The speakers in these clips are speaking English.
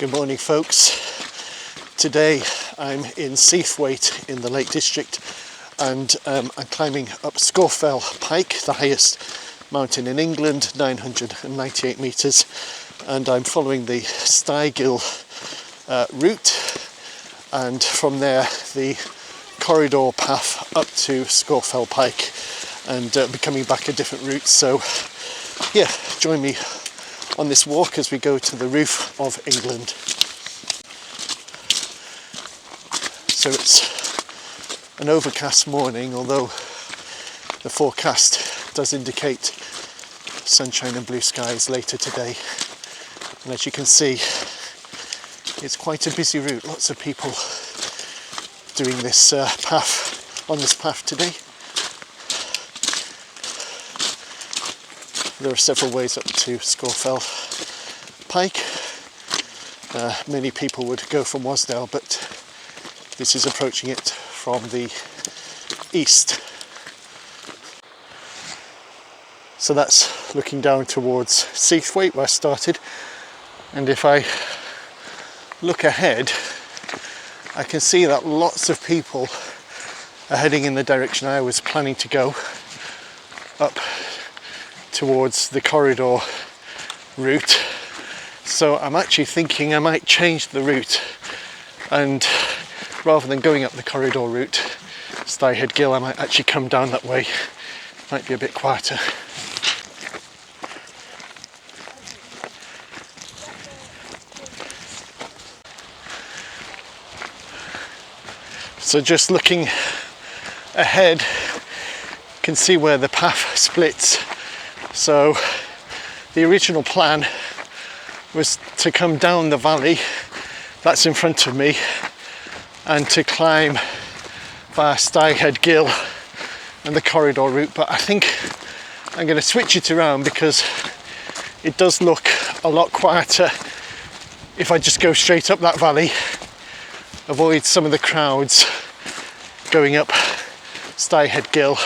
Good morning, folks. Today I'm in Seathwaite in the Lake District, and I'm climbing up Scafell Pike, the highest mountain in England, 998 metres, and I'm following the Stygill route, and from there the corridor path up to Scafell Pike, and be coming back a different route. So yeah, join me on this walk as we go to the roof of England. So it's an overcast morning, although the forecast does indicate sunshine and blue skies later today. And as you can see, it's quite a busy route. Lots of people doing this on this path today. There are several ways up to Scafell Pike. Many people would go from Wasdale, but this is approaching it from the east. So that's looking down towards Seathwaite, where I started, and if I look ahead, I can see that lots of people are heading in the direction I was planning to go, up towards the corridor route. So I'm actually thinking I might change the route, and rather than going up the corridor route, Stygill Gill, I might actually come down that way. Might be a bit quieter. So just looking ahead, you can see where the path splits. So the original plan was to come down the valley that's in front of me and to climb via Stygill Gill and the corridor route, but I think I'm going to switch it around because it does look a lot quieter if I just go straight up that valley, avoid some of the crowds going up Stygill Gill,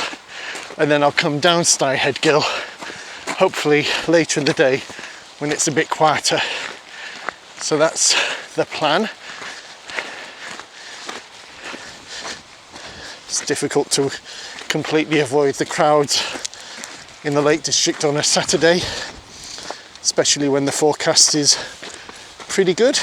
and then I'll come down Stygill Gill hopefully later in the day when it's a bit quieter. So that's the plan. It's difficult to completely avoid the crowds in the Lake District on a Saturday, especially when the forecast is pretty good.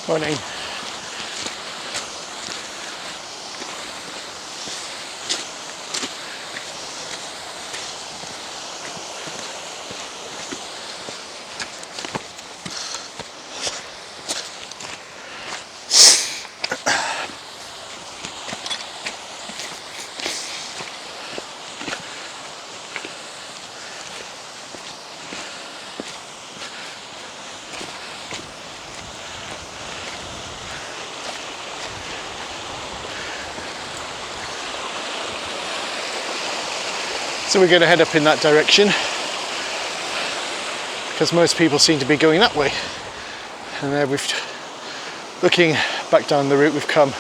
Morning. So we're going to head up in that direction because most people seem to be going that way. And there looking back down the route, we've come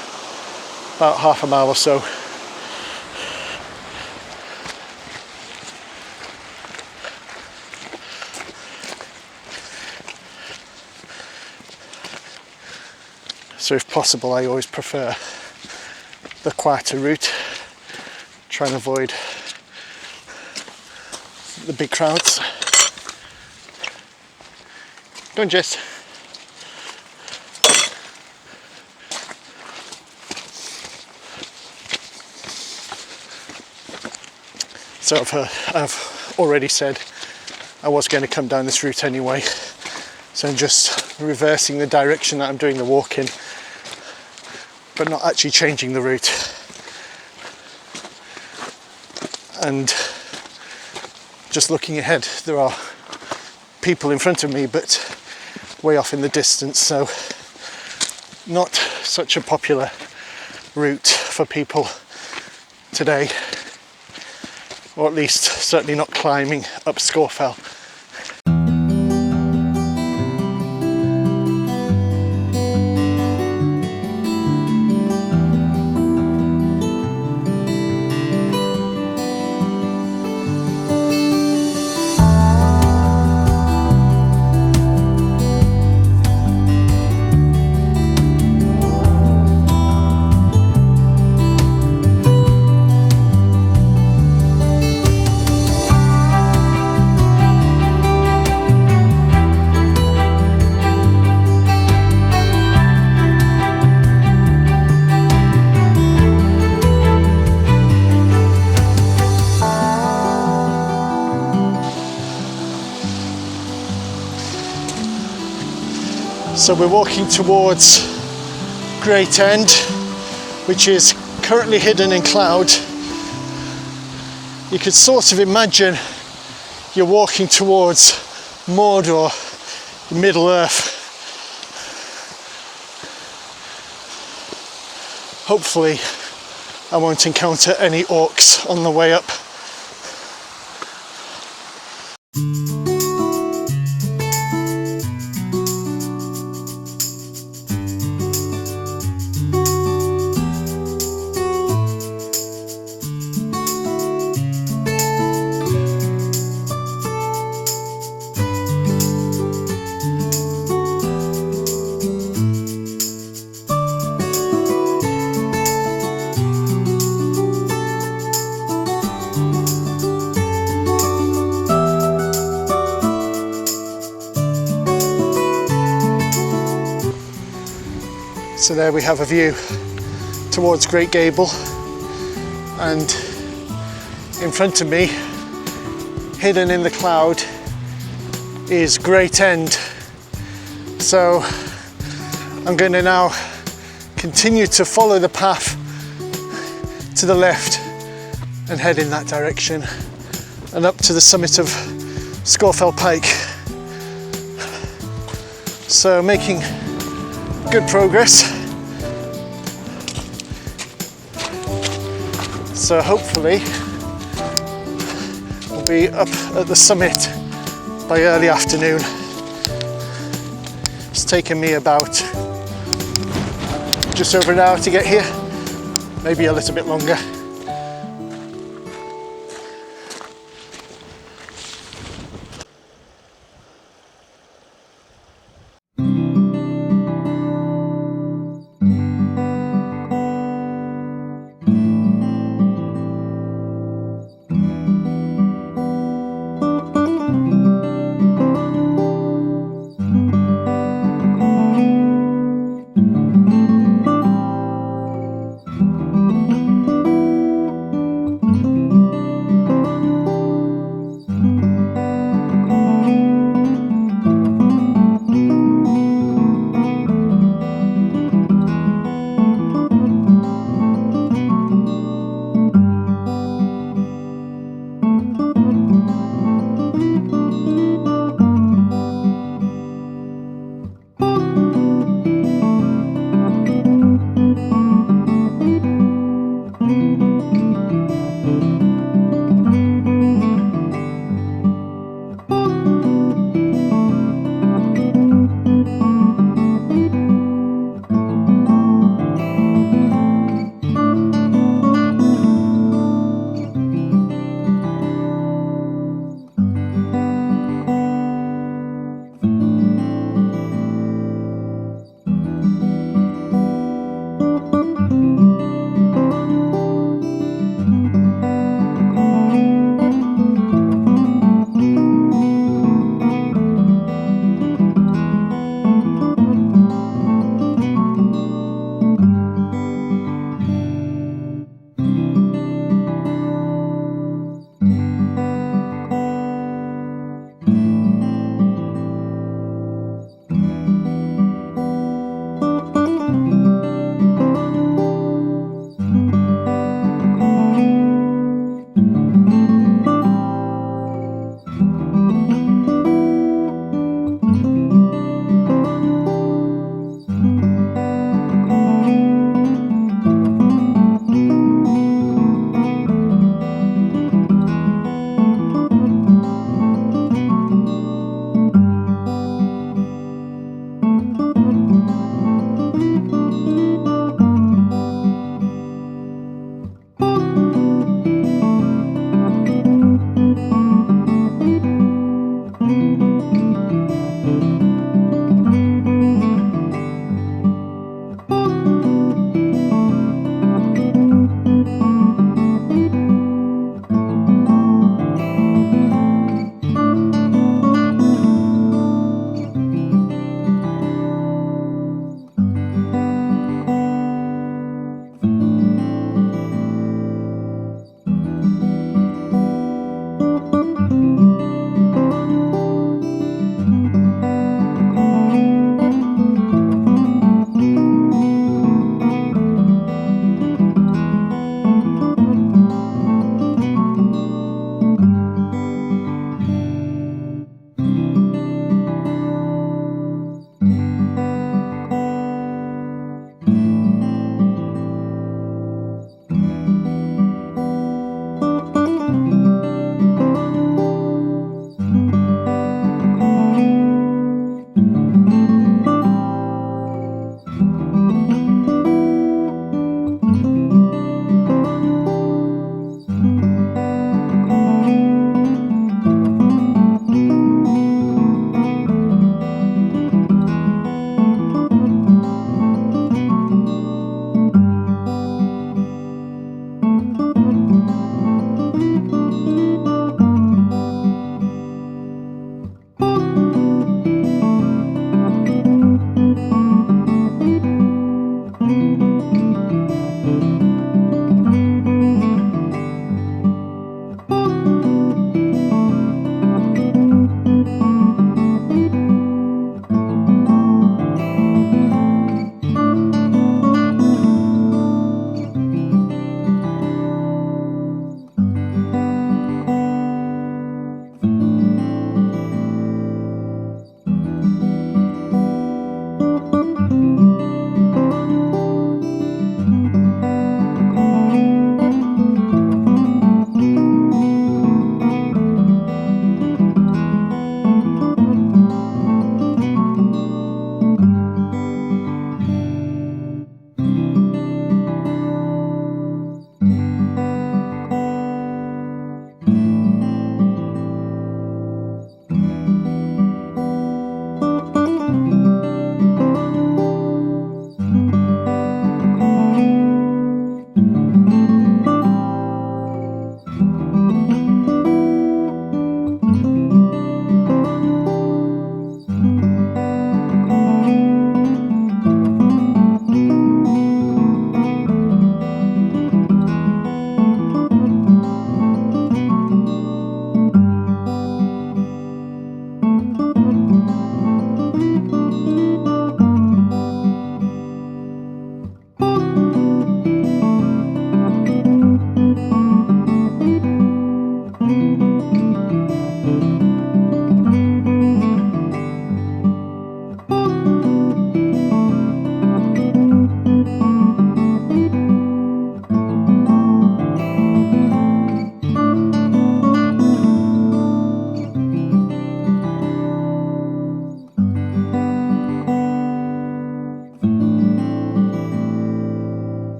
about half a mile or so. So if possible, I always prefer the quieter route, try and avoid the big crowds. Go on, Jess. So I've already said I was going to come down this route anyway, so I'm just reversing the direction that I'm doing the walk in, but not actually changing the route. And just looking ahead, there are people in front of me, but way off in the distance, so not such a popular route for people today. or at least certainly not climbing up Scafell. So we're walking towards Great End, which is currently hidden in cloud. You could sort of imagine you're walking towards Mordor, Middle Earth. Hopefully I won't encounter any orcs on the way up. So there we have a view towards Great Gable, and in front of me, hidden in the cloud, is Great End. So I'm going to now continue to follow the path to the left and head in that direction and up to the summit of Scafell Pike. So making good progress. So hopefully we'll be up at the summit by early afternoon. It's taken me about just over an hour to get here, maybe a little bit longer.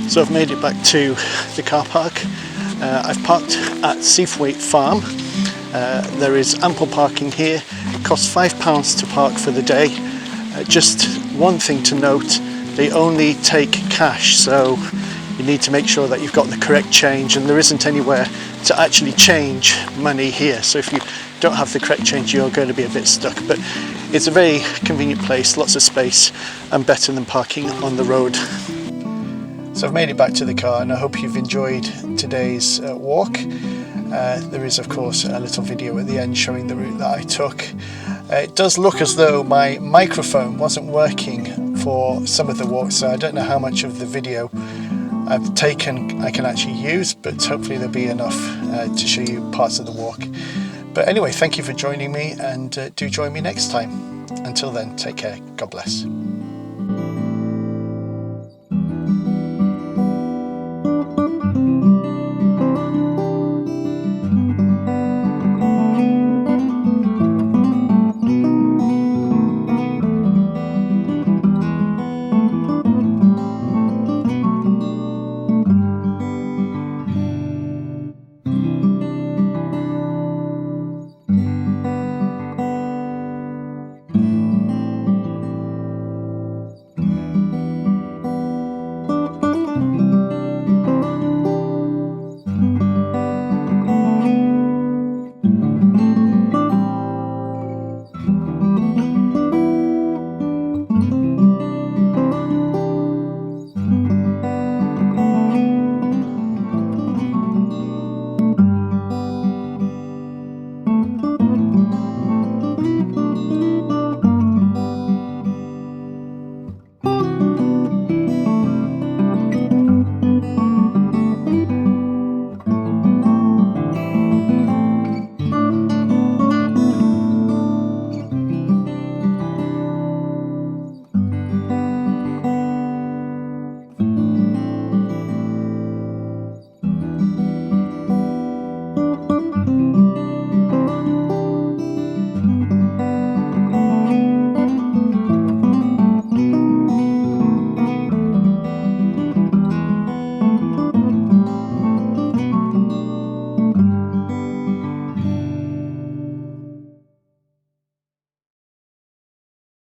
So I've made it back to the car park. I've parked at Seathwaite farm. There is ample parking here. It costs £5 to park for the day. Just one thing to note, they only take cash, so you need to make sure that you've got the correct change, and there isn't anywhere to actually change money here. So if you don't have the correct change, you're going to be a bit stuck. But it's a very convenient place, lots of space, and better than parking on the road. So I've made it back to the car, and I hope you've enjoyed today's walk. There is of course a little video at the end showing the route that I took. It does look as though my microphone wasn't working for some of the walk, so I don't know how much of the video I've taken I can actually use, but hopefully there'll be enough to show you parts of the walk. But anyway, thank you for joining me, and do join me next time. Until then, take care. God bless.